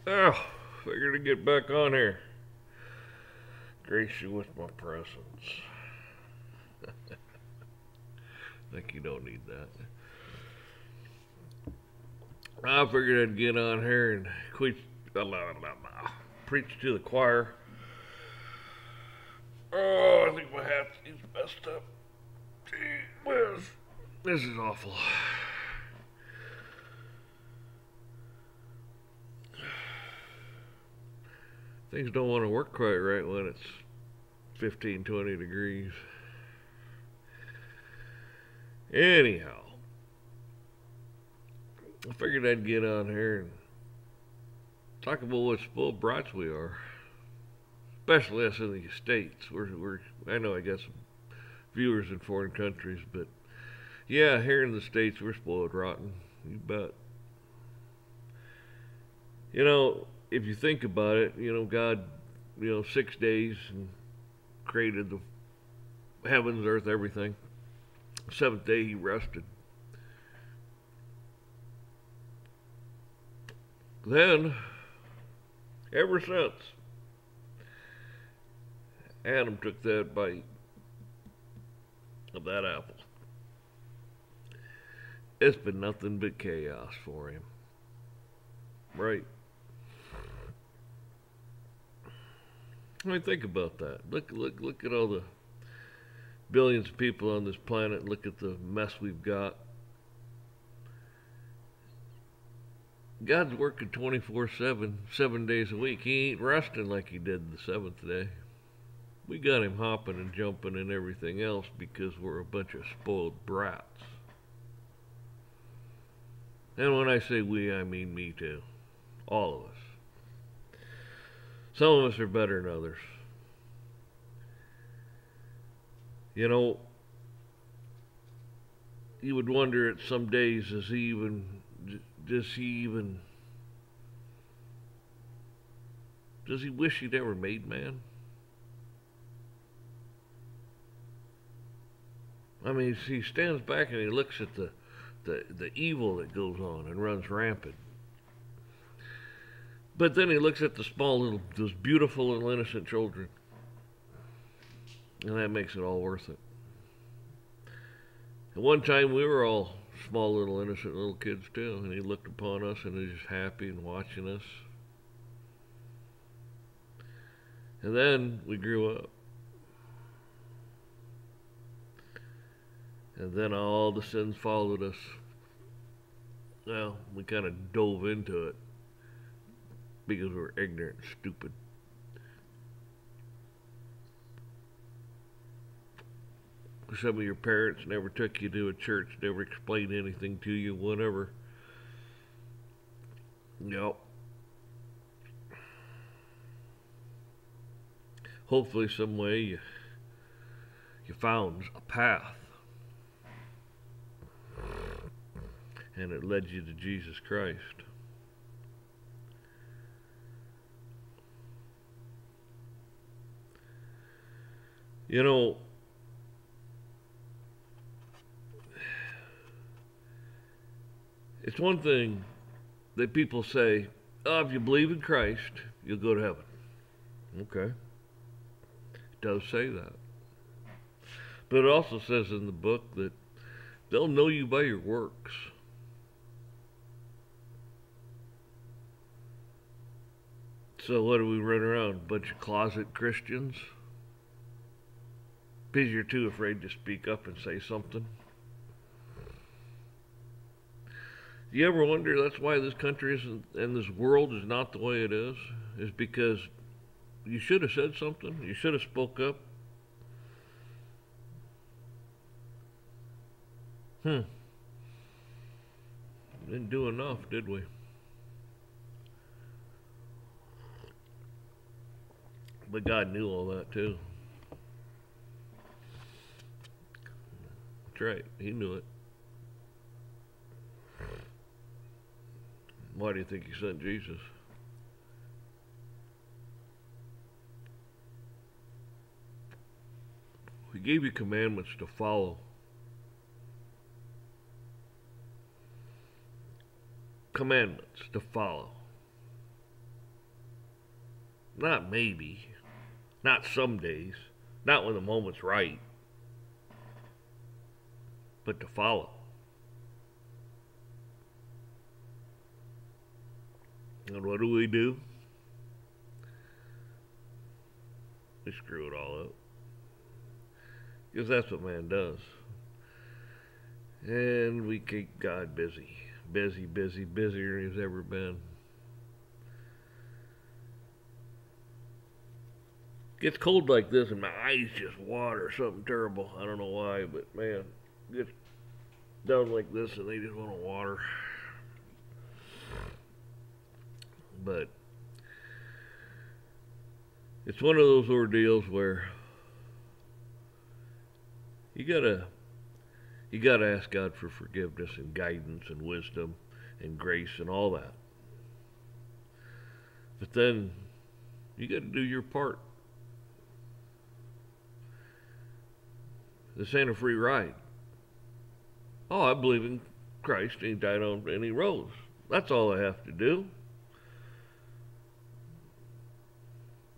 Oh, figured to get back on here. Grace you with my presence. Think you don't need that. I figured I'd get on here and preach to the choir. Oh, I think my hat is messed up. Gee whiz. This is awful. Things don't want to work quite right when it's 15, 20 degrees. Anyhow, I figured I'd get on here and talk about what spoiled brats we are. Especially us in the States. I know I got some viewers in foreign countries, but yeah, here in the States we're spoiled rotten. You bet. If you think about it, God, 6 days and created the heavens, earth, everything. Seventh day he rested. Then, ever since, Adam took that bite of that apple. It's been nothing but chaos for him. Right? I mean, think about that. Look at all the billions of people on this planet. Look at the mess we've got. God's working 24/7, 7 days a week. He ain't resting like he did the seventh day. We got him hopping and jumping and everything else because we're a bunch of spoiled brats. And when I say we, I mean me too. All of us. Some of us are better than others. You would wonder at some days, does he even does he wish he'd ever made man? I mean, he stands back and he looks at the evil that goes on and runs rampant. But then he looks at those beautiful little innocent children. And that makes it all worth it. At one time we were all small little innocent little kids too, and he looked upon us and he was just happy and watching us. And then we grew up. And then all the sins followed us. Well, we kind of dove into it because we were ignorant and stupid. Some of your parents never took you to a church, never explained anything to you, whatever. Yep. Hopefully, some way you found a path, and it led you to Jesus Christ. It's one thing that people say, oh, if you believe in Christ, you'll go to heaven. Okay. It does say that. But it also says in the book that they'll know you by your works. So what do we run around? A bunch of closet Christians? Because you're too afraid to speak up and say something? Do you ever wonder that's why this country isn't, and this world is not the way it is? Is because you should have said something. You should have spoke up. Didn't do enough, did we? But God knew all that too. That's right. He knew it. Why do you think he sent Jesus? He gave you commandments to follow. Commandments to follow. Not maybe. Not some days. Not when the moment's right. But to follow. And what do? We screw it all up. Because that's what man does. And we keep God busy. Busy, busy, busier than he's ever been. Gets cold like this and my eyes just water something terrible. I don't know why, but man, gets down like this and they just want to water. But it's one of those ordeals where you gotta ask God for forgiveness and guidance and wisdom and grace and all that. But then you gotta do your part. This ain't a free ride. Oh, I believe in Christ and he died on and he rose. That's all I have to do.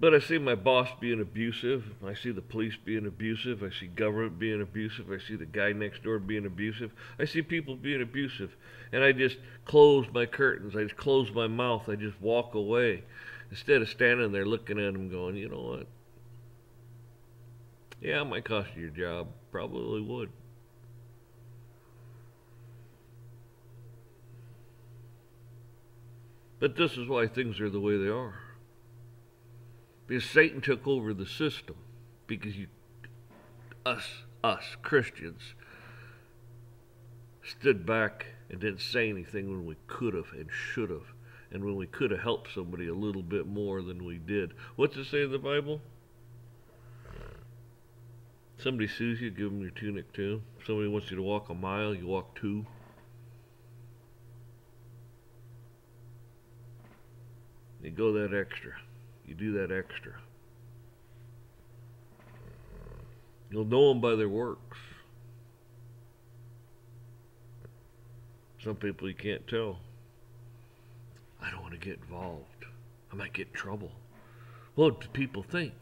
But I see my boss being abusive. I see the police being abusive. I see government being abusive. I see the guy next door being abusive. I see people being abusive. And I just close my curtains. I just close my mouth. I just walk away. Instead of standing there looking at them going, you know what? Yeah, it might cost you your job. Probably would. But this is why things are the way they are. Because Satan took over the system. Because us Christians, stood back and didn't say anything when we could have and should have. And when we could have helped somebody a little bit more than we did. What's it say in the Bible? Somebody sues you, give them your tunic too. If somebody wants you to walk a mile, you walk 2. You go that extra. You do that extra. You'll know them by their works. Some people you can't tell. I don't want to get involved. I might get in trouble. What do people think?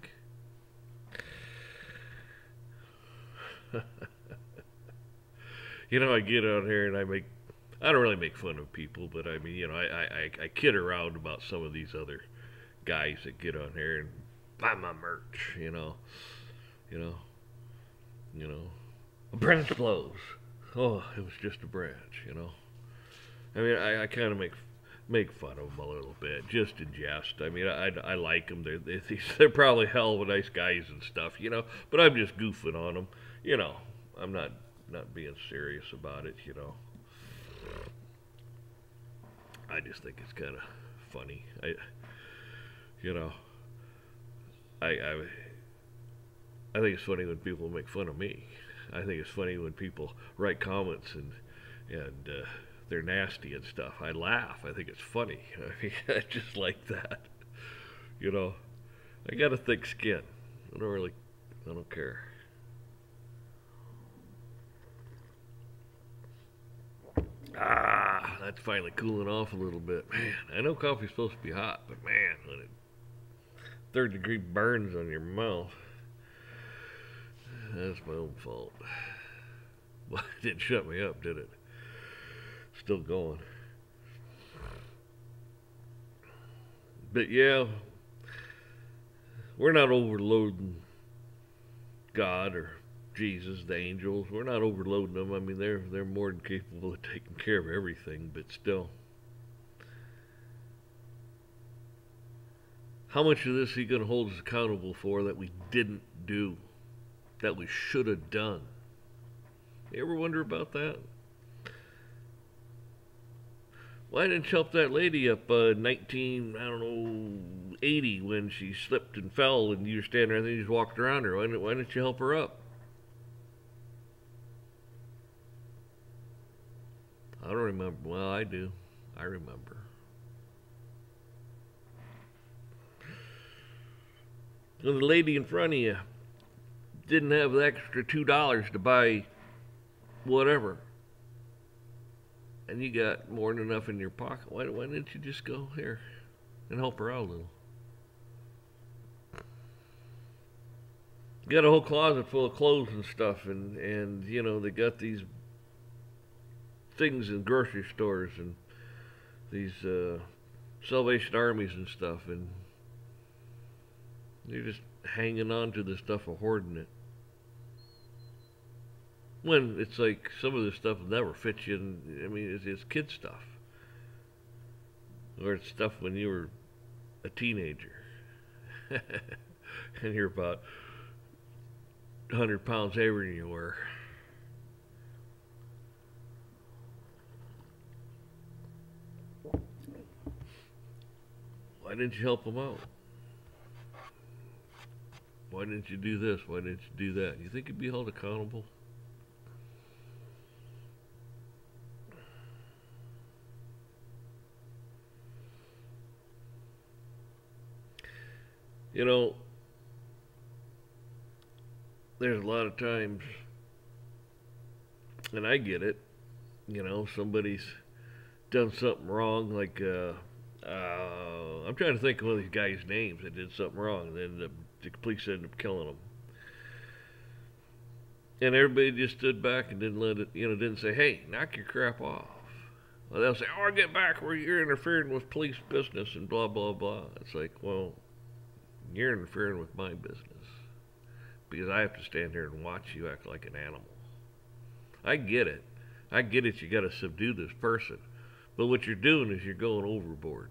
You know, I get out here and I don't really make fun of people, but I mean, you know, I kid around about some of these other guys that get on here and buy my merch, you know, a branch blows. Oh, it was just a branch, you know. I mean, I kind of make fun of them a little bit, just in jest. I mean, I like them. They're probably hell of a nice guys and stuff, you know. But I'm just goofing on them, you know. I'm not being serious about it, you know. I just think it's kind of funny. You know, I think it's funny when people make fun of me. I think it's funny when people write comments and they're nasty and stuff. I laugh. I think it's funny. I mean, I just like that. You know, I got a thick skin. I don't care. That's finally cooling off a little bit. Man, I know coffee's supposed to be hot, but man, when it 3rd degree burns on your mouth, that's my own fault. Well, it didn't shut me up, did it? Still going. But yeah, we're not overloading God or Jesus, the angels. We're not overloading them. I mean, they're more than capable of taking care of everything, but still. How much of this are you going to hold us accountable for that we didn't do, that we should have done? You ever wonder about that? Why didn't you help that lady up 80 when she slipped and fell and you were standing there and you just walked around her? Why didn't you help her up? I don't remember. Well, I do. I remember. And the lady in front of you didn't have the extra $2 to buy whatever. And you got more than enough in your pocket. Why didn't you just go here and help her out a little? got a whole closet full of clothes and stuff, and you know they got these things in grocery stores and these Salvation Armies and stuff, and you're just hanging on to this stuff or hoarding it. When it's like some of this stuff will never fit you, and I mean it's kid stuff, or it's stuff when you were a teenager, and you're about 100 pounds heavier than you were. Why didn't you help them out? Why didn't you do this? Why didn't you do that? You think you'd be held accountable? You know, there's a lot of times, and I get it, you know, somebody's done something wrong, like, I'm trying to think of one of these guys' names that did something wrong, and then the police ended up killing him. And everybody just stood back and didn't let it, you know, didn't say, hey, knock your crap off. Well, they'll say, oh, get back where you're interfering with police business and blah, blah, blah. It's like, well, you're interfering with my business because I have to stand here and watch you act like an animal. I get it. I get it. You got to subdue this person. But what you're doing is you're going overboard.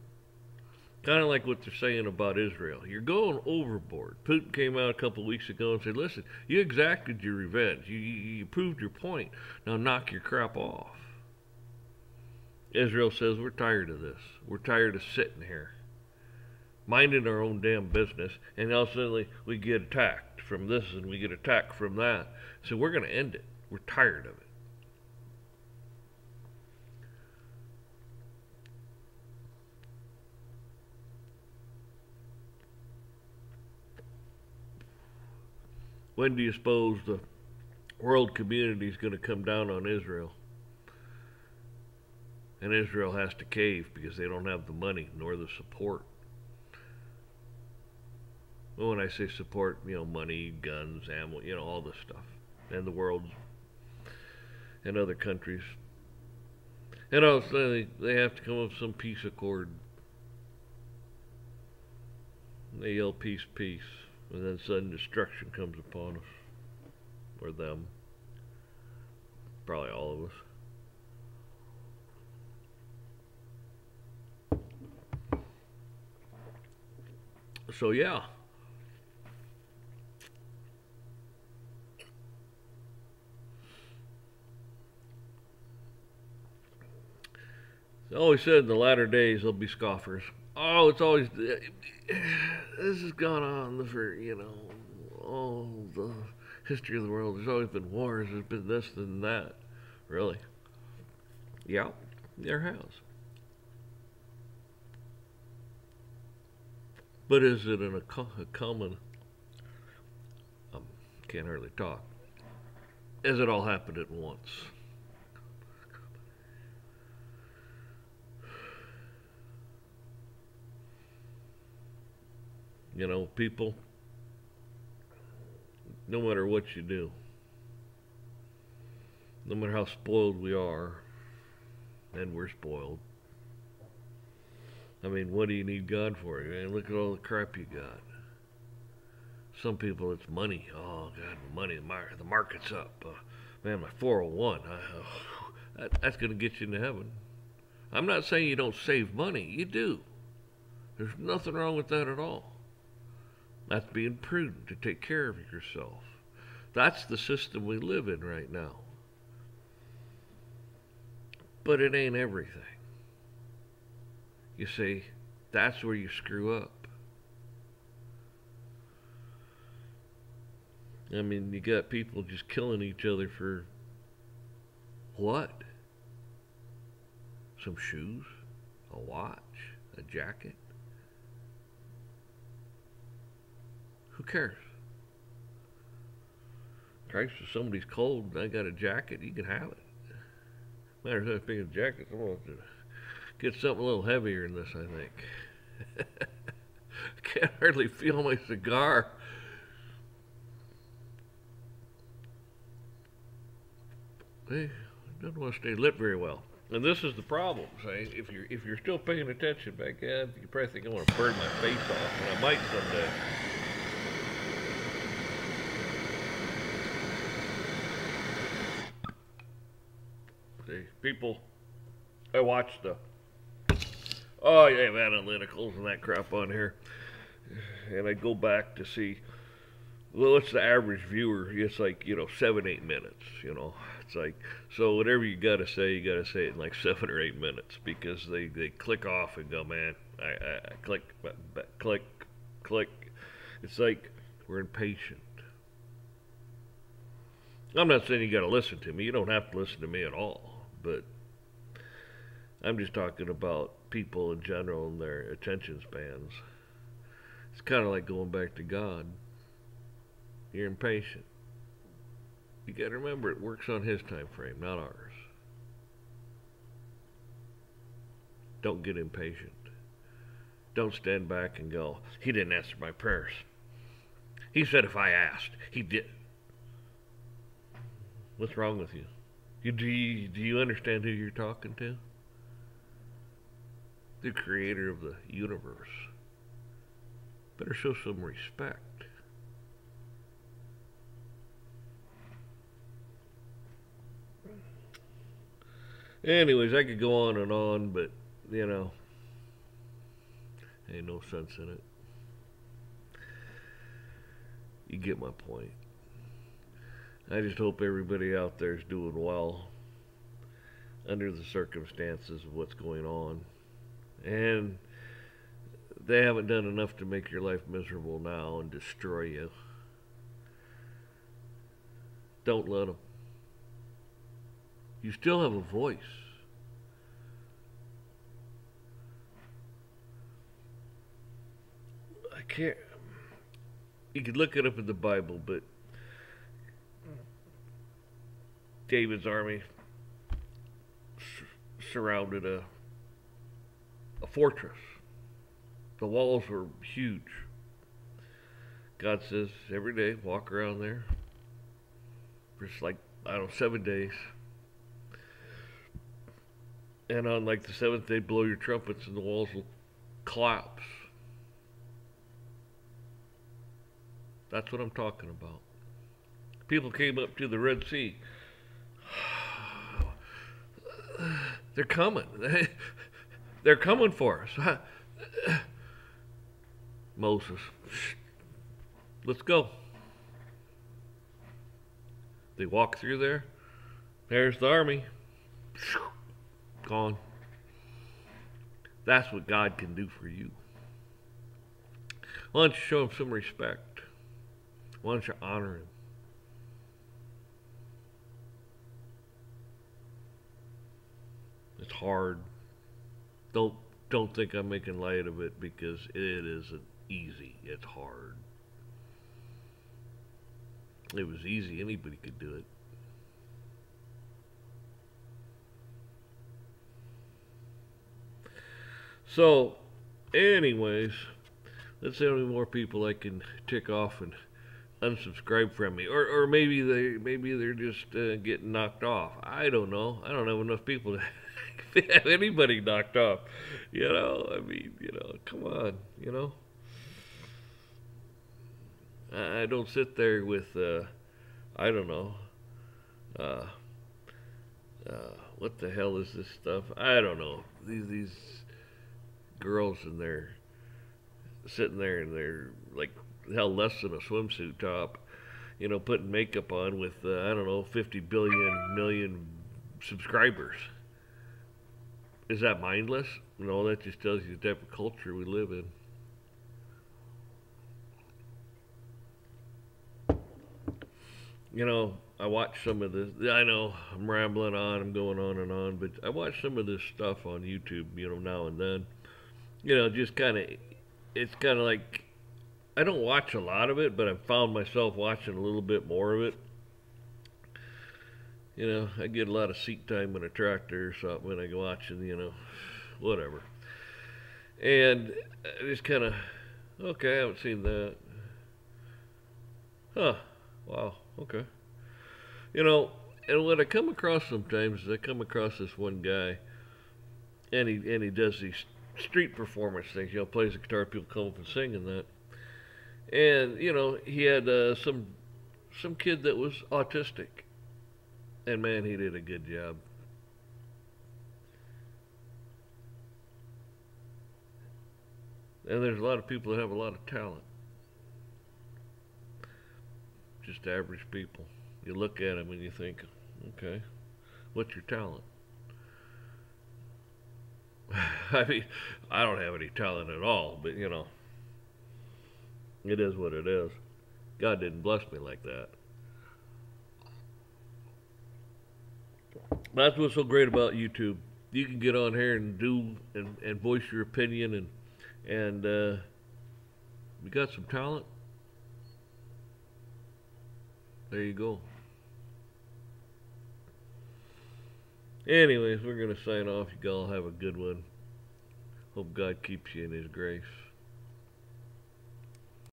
Kind of like what they're saying about Israel. You're going overboard. Putin came out a couple of weeks ago and said, listen, you exacted your revenge. You proved your point. Now knock your crap off. Israel says, we're tired of this. We're tired of sitting here, minding our own damn business, and now suddenly we get attacked from this and we get attacked from that. So we're going to end it. We're tired of it. When do you suppose the world community is going to come down on Israel? And Israel has to cave because they don't have the money nor the support. Well, when I say support, you know, money, guns, ammo, you know, all this stuff. And the world and other countries. And also they have to come up with some peace accord. And they yell peace, peace. And then sudden destruction comes upon us. Or them. Probably all of us. So yeah. It's always said in the latter days there'll be scoffers. Oh, it's always this has gone on for, you know, all the history of the world. There's always been wars. There's been this and that. Really? Yeah, there has. But is it in a common? Can't hardly talk. Has it all happened at once? You know, people, no matter what you do, no matter how spoiled we are, and we're spoiled. I mean, what do you need God for? Man, look at all the crap you got. Some people, it's money. Oh, God, money, the market's up. Man, my 401, that's going to get you into heaven. I'm not saying you don't save money. You do. There's nothing wrong with that at all. That's being prudent to take care of yourself. That's the system we live in right now. But it ain't everything. You see, that's where you screw up. I mean, you got people just killing each other for what? Some shoes? A watch? A jacket? Who cares? Christ, if somebody's cold and I got a jacket, you can have it. Matter of fact, speaking of jackets, I'm going to get something a little heavier than this, I think. I can't hardly feel my cigar. They don't want to stay lit very well. And this is the problem. Say, if you're still paying attention, back then, you probably think I want to burn my face off, and I might someday. See, people, I watch the you have analyticals and that crap on here, and I go back to see. Well, what's the average viewer? It's like 7-8 minutes. It's like, so whatever you gotta say it in like 7 or 8 minutes, because they click off and go, man, I click, click. It's like we're impatient. I'm not saying you gotta listen to me. You don't have to listen to me at all, but I'm just talking about people in general and their attention spans. It's kind of like going back to God. You're impatient. You got to remember, it works on His time frame, not ours. Don't get impatient. Don't stand back and go, He didn't answer my prayers. He said if I asked, He did. What's wrong with you? Do you understand who you're talking to? The Creator of the universe. Better show some respect. Anyways, I could go on, but, ain't no sense in it. You get my point. I just hope everybody out there is doing well under the circumstances of what's going on. And they haven't done enough to make your life miserable now and destroy you. Don't let them. You still have a voice. I can't. You could look it up in the Bible, but David's army surrounded a fortress. The walls were huge. God says every day, walk around there for just 7 days. And on the 7th day, blow your trumpets and the walls will collapse. That's what I'm talking about. People came up to the Red Sea. They're coming. They're coming for us. Moses, let's go. They walk through there. There's the army. Gone. That's what God can do for you. Why don't you show Him some respect? Why don't you honor Him? It's hard. Don't think I'm making light of it, because it isn't easy. It's hard. If it was easy, anybody could do it. So, anyways, let's see how many more people I can tick off and unsubscribe from me, or maybe they're just getting knocked off. I don't know. I don't have enough people to have anybody knocked off. Come on. I don't sit there with I don't know. What the hell is this stuff? I don't know. These girls, and they're sitting there and they're less than a swimsuit top, putting makeup on with 50 million subscribers. Is that mindless? No, that just tells you the type of culture we live in. I watch some of this. I know I'm rambling on, I'm going on and on, but I watch some of this stuff on YouTube, now and then. Just it's kind of like, I don't watch a lot of it, but I've found myself watching a little bit more of it. I get a lot of seat time in a tractor or something, and I go watching, whatever. And I just kind of, okay, I haven't seen that. Huh, wow, okay. And what I come across sometimes is I come across this one guy, and he does these street performance things. Plays the guitar, people come up and sing and that. And he had some kid that was autistic, and man, he did a good job. And there's a lot of people that have a lot of talent, just average people. You look at them and you think, okay, what's your talent? I mean, I don't have any talent at all, but it is what it is. God didn't bless me like that. That's what's so great about YouTube. You can get on here and do and voice your opinion, and you got some talent. There you go. Anyways, we're gonna sign off. You all have a good one. Hope God keeps you in His grace.